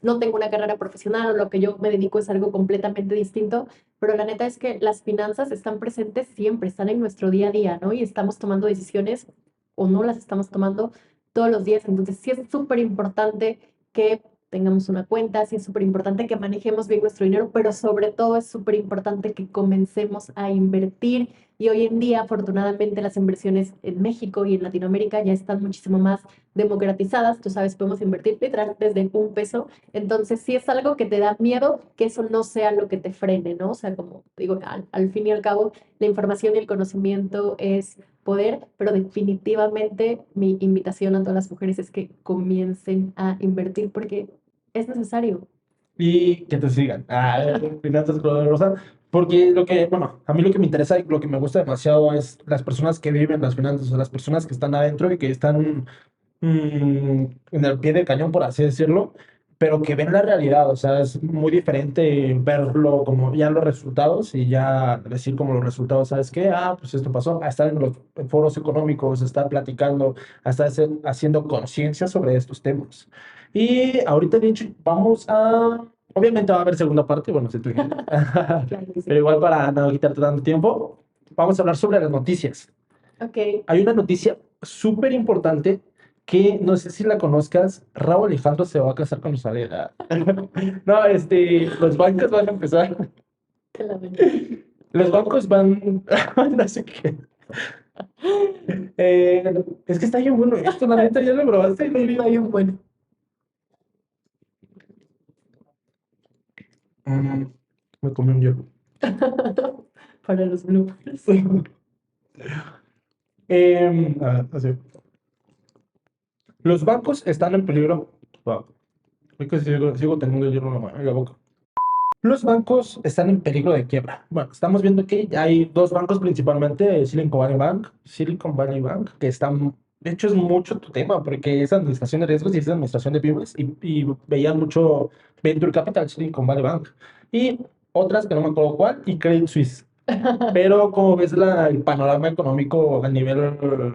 no tengo una carrera profesional o lo que yo me dedico es algo completamente distinto, pero la neta es que las finanzas están presentes siempre, están en nuestro día a día, ¿no? Y estamos tomando decisiones o no las estamos tomando todos los días. Entonces, sí es súper importante que tengamos una cuenta, sí es súper importante que manejemos bien nuestro dinero, pero sobre todo es súper importante que comencemos a invertir. Y hoy en día, afortunadamente, las inversiones en México y en Latinoamérica ya están muchísimo más democratizadas. Tú sabes, podemos invertir literal desde un peso. Entonces, si es algo que te da miedo, que eso no sea lo que te frene, ¿no? O sea, como digo, al fin y al cabo, la información y el conocimiento es poder, pero definitivamente mi invitación a todas las mujeres es que comiencen a invertir porque es necesario. Y que te sigan. Finanzas color de rosa. Porque lo que, bueno, a mí lo que me interesa y lo que me gusta demasiado es las personas que viven las finanzas, o sea, las personas que están adentro y que están en el pie del cañón, por así decirlo, pero que ven la realidad. O sea, es muy diferente verlo como ya los resultados y ya decir como los resultados, ¿sabes qué? Pues esto pasó, a estar en los foros económicos, a estar platicando, a estar haciendo conciencia sobre estos temas. Y ahorita, de hecho, vamos a... Obviamente va a haber segunda parte, bueno, si tú quieres. Claro que Pero sí. igual para no quitarte tanto tiempo, vamos a hablar sobre las noticias. Ok. Hay una noticia súper importante que no sé si la conozcas. Raúl Alejandro se va a casar con Rosalía. No, los bancos van a empezar. Te lamento. Los bancos van. No sé qué. Es que está bien bueno esto, la neta, ya lo probaste. Sí, hay un bueno. Mm, Me comí un hielo. Para los bloopers. Así. Los bancos están en peligro. Wow. Es que sigo teniendo hielo en la boca. Los bancos están en peligro de quiebra. Bueno, estamos viendo que hay dos bancos principalmente, Silicon Valley Bank, que están, de hecho es mucho tu tema, porque es administración de riesgos y es administración de pymes, y veía mucho Venture Capital, Silicon Valley Bank, y otras que no me acuerdo cuál, y Credit Suisse. Pero ¿cómo ves el panorama económico a nivel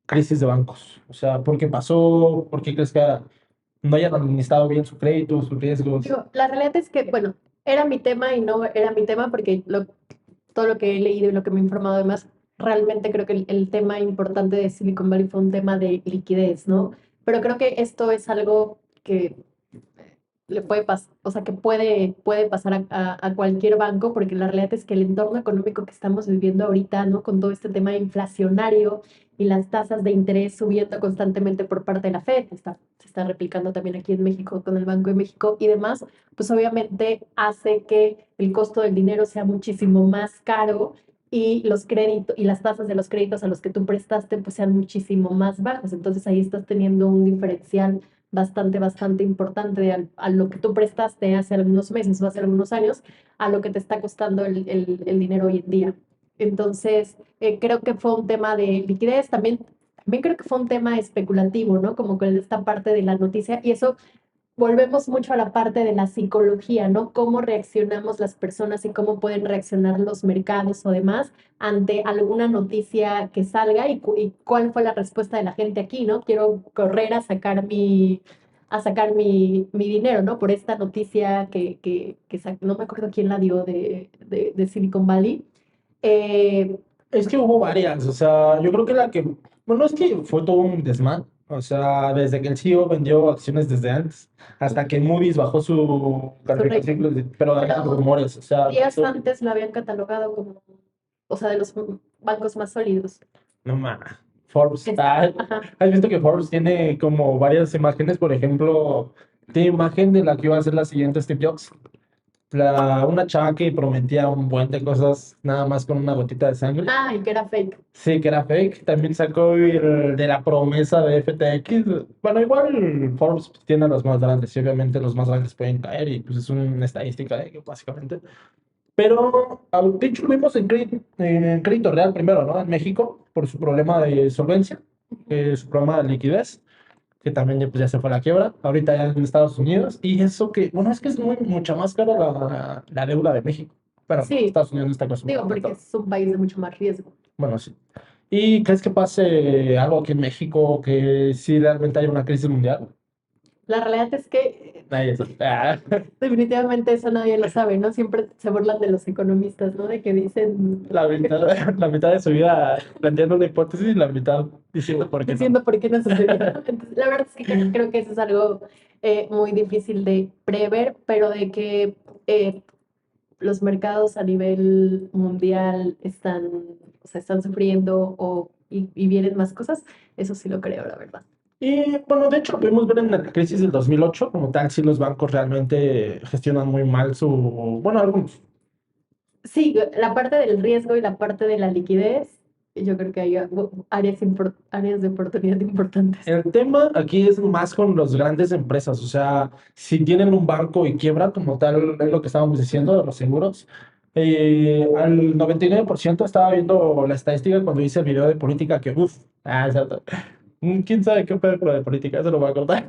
crisis de bancos? O sea, ¿por qué pasó? ¿Por qué crees que no hayan administrado bien su crédito, sus riesgos. Digo, la realidad es que, bueno, era mi tema y no era mi tema porque todo lo que he leído y lo que me he informado además, realmente creo que el tema importante de Silicon Valley fue un tema de liquidez, ¿no? Pero creo que esto es algo que le puede pasar, o sea, que puede pasar a cualquier banco, porque la realidad es que el entorno económico que estamos viviendo ahorita, ¿no? Con todo este tema inflacionario y las tasas de interés subiendo constantemente por parte de la Fed, se está replicando también aquí en México con el Banco de México y demás, pues obviamente hace que el costo del dinero sea muchísimo más caro y los créditos y las tasas de los créditos a los que tú prestaste pues sean muchísimo más bajas. Entonces ahí estás teniendo un diferencial bastante importante a lo que tú prestaste hace algunos meses o hace algunos años, a lo que te está costando el dinero hoy en día. Entonces, creo que fue un tema de liquidez, también creo que fue un tema especulativo, ¿no? Como con esta parte de la noticia, y eso volvemos mucho a la parte de la psicología, ¿no? Cómo reaccionamos las personas y cómo pueden reaccionar los mercados o demás ante alguna noticia que salga y cuál fue la respuesta de la gente aquí, ¿no? Quiero correr a sacar mi dinero, ¿no? Por esta noticia no me acuerdo quién la dio de Silicon Valley. Eh, Es que hubo varias, o sea, yo creo que bueno, es que fue todo un desmán, o sea, desde que el CEO vendió acciones desde antes, hasta que Moody's bajó su su calificación, rating. pero había Pero rumores, o sea, días antes lo habían catalogado como, o sea, de los bancos más sólidos. no mames. Forbes, Ajá. ¿has visto que Forbes tiene como varias imágenes? Por ejemplo, tiene imagen de la que iba a ser la siguiente Steve Jobs. Una chava que prometía un buen de cosas nada más con una gotita de sangre. Ah, y que era fake. Sí, que era fake. También sacó el de la promesa de FTX. Bueno, igual Forbes tiene a los más grandes y obviamente los más grandes pueden caer y pues es una estadística, básicamente. Pero de hecho lo vimos en crédito real primero, ¿no? En México por su problema de solvencia, su problema de liquidez, que también pues, ya se fue a la quiebra. Ahorita ya en Estados Unidos. Y eso que, bueno, es que es mucha más cara la deuda de México. Pero Sí, Estados Unidos no está digo, acostumbrado a porque tanto. es un país de mucho más riesgo. Bueno, sí. ¿Y crees que pase algo aquí en México, que sí realmente hay una crisis mundial? La realidad es que Nadie sabe. definitivamente eso nadie lo sabe, ¿no? Siempre se burlan de los economistas, ¿no? De que dicen, La mitad, la mitad de su vida planteando una hipótesis y la mitad diciendo por qué no. diciendo por qué no sucedió. Entonces, la verdad es que creo que eso es algo muy difícil de prever, pero de que los mercados a nivel mundial o sea, están sufriendo y vienen más cosas, eso sí lo creo, la verdad. Y bueno, de hecho lo pudimos ver en la crisis del 2008 como tal, si los bancos realmente gestionan muy mal bueno, algunos. Sí, la parte del riesgo y la parte de la liquidez, yo creo que hay áreas de oportunidad importantes. El tema aquí es más con las grandes empresas, o sea, si tienen un banco y quiebra, como tal, es lo que estábamos diciendo de los seguros. Al 99% estaba viendo la estadística cuando hice el video de política que, uff, exacto. ¿Quién sabe qué pedo con lo de política? Eso lo voy a cortar.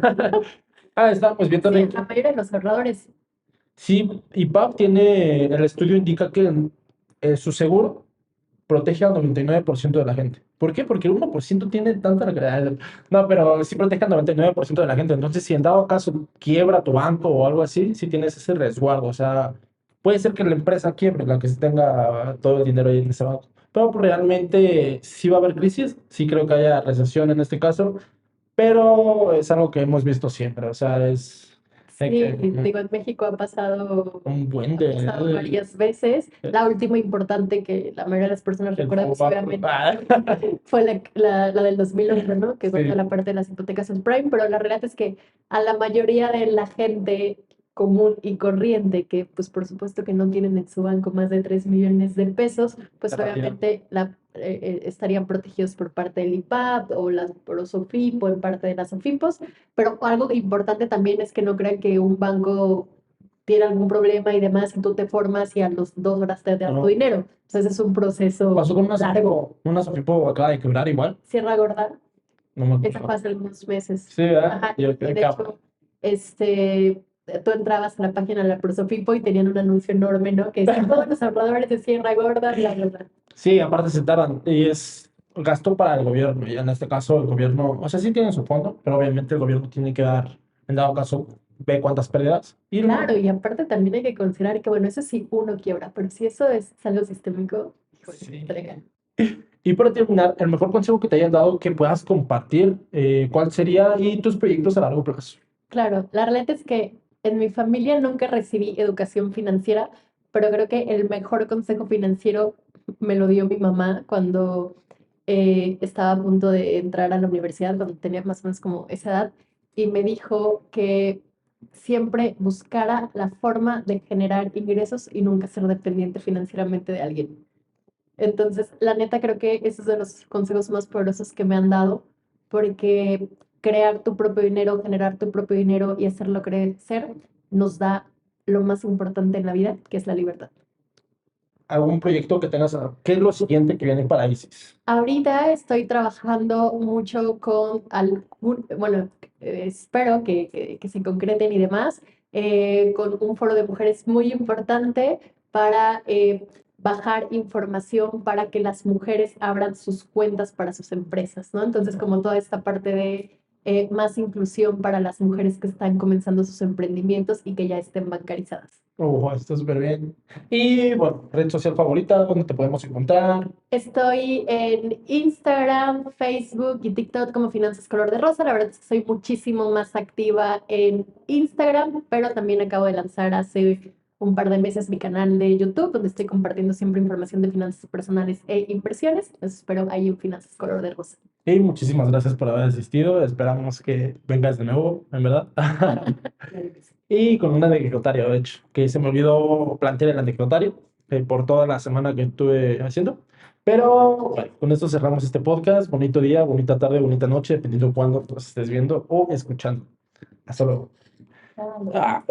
Estábamos viendo Sí, de la mayoría de los ahorradores. sí, IPAP tiene, el estudio indica que su seguro protege al 99% de la gente. ¿Por qué? Porque el 1% tiene tanta regularidad. No, pero sí protege al 99% de la gente. Entonces, si en dado caso quiebra tu banco o algo así, sí tienes ese resguardo. O sea, puede ser que la empresa quiebre, la que sí tenga todo el dinero ahí en ese banco. Pero pues, realmente sí va a haber crisis, sí creo que haya recesión en este caso, pero es algo que hemos visto siempre. O sea, es de Sí, que digo, en México un buen ha pasado de... varias veces. La última importante que la mayoría de las personas el recuerdan, pues, FOBAP. obviamente, fue la del 2011, ¿no? Que fue Sí. la parte de las hipotecas subprime, pero la realidad es que a la mayoría de la gente común y corriente, que pues por supuesto que no tienen en su banco más de 3 millones de pesos, pues La retiro. obviamente estarían protegidos por parte del IPAP o por los SOFIP o en parte de las SOFIPOS, pero algo importante también es que no crean que un banco tiene algún problema y demás, y tú te formas y a los 2 horas te dan tu No. dinero. Entonces es un proceso Pasó con largo. Una Sofipo acaba de quebrar igual. Sierra Gorda, No me esa fue acuerdo. hace algunos meses. Sí, ¿verdad? Ajá, Yo y creo de que hecho, este, tú entrabas a la página de la Prosofipo y tenían un anuncio enorme, ¿no? Que decía, todos los ahorradores de Sierra Gorda, bla, bla, bla. sí, aparte se tardan y es gasto para el gobierno. Y en este caso, el gobierno, o sea, sí tienen su fondo, pero obviamente el gobierno tiene que dar En dado caso, ve cuántas pérdidas. Y Claro, y aparte también hay que considerar que, bueno, eso sí uno quiebra, pero si eso es algo sistémico, híjole, sí. trega. Y para terminar, el mejor consejo que te hayan dado que puedas compartir, ¿cuál sería? Y tus proyectos a largo plazo. Claro, la realidad es que en mi familia nunca recibí educación financiera, pero creo que el mejor consejo financiero me lo dio mi mamá cuando estaba a punto de entrar a la universidad, cuando tenía más o menos como esa edad, y me dijo que siempre buscara la forma de generar ingresos y nunca ser dependiente financieramente de alguien. Entonces, la neta, creo que ese es de los consejos más poderosos que me han dado, porque crear tu propio dinero, generar tu propio dinero y hacerlo crecer nos da lo más importante en la vida, que es la libertad. ¿Algún proyecto que tengas? ¿Qué es lo siguiente que viene para Isis? Ahorita estoy trabajando mucho con algún, bueno, espero que se concreten y demás, con un foro de mujeres muy importante para bajar información para que las mujeres abran sus cuentas para sus empresas, ¿no? Entonces, como toda esta parte de más inclusión para las mujeres que están comenzando sus emprendimientos y que ya estén bancarizadas. Está súper bien. Y bueno, red social favorita, ¿dónde te podemos encontrar? Estoy en Instagram, Facebook y TikTok como Finanzas Color de Rosa. La verdad es que soy muchísimo más activa en Instagram, pero también acabo de lanzar hace un par de meses mi canal de YouTube, donde estoy compartiendo siempre información de finanzas personales e inversiones. Entonces espero ahí en Finanzas Color de Rosa. Y muchísimas gracias por haber asistido. Esperamos que vengas de nuevo, en verdad. Claro que sí. Y con un anecdotario, de hecho, que se me olvidó plantear el anecdotario por toda la semana que estuve haciendo. Pero bueno, con esto cerramos este podcast. Bonito día, bonita tarde, bonita noche, dependiendo de cuándo nos estés viendo o escuchando. Hasta luego. Chao. Ah.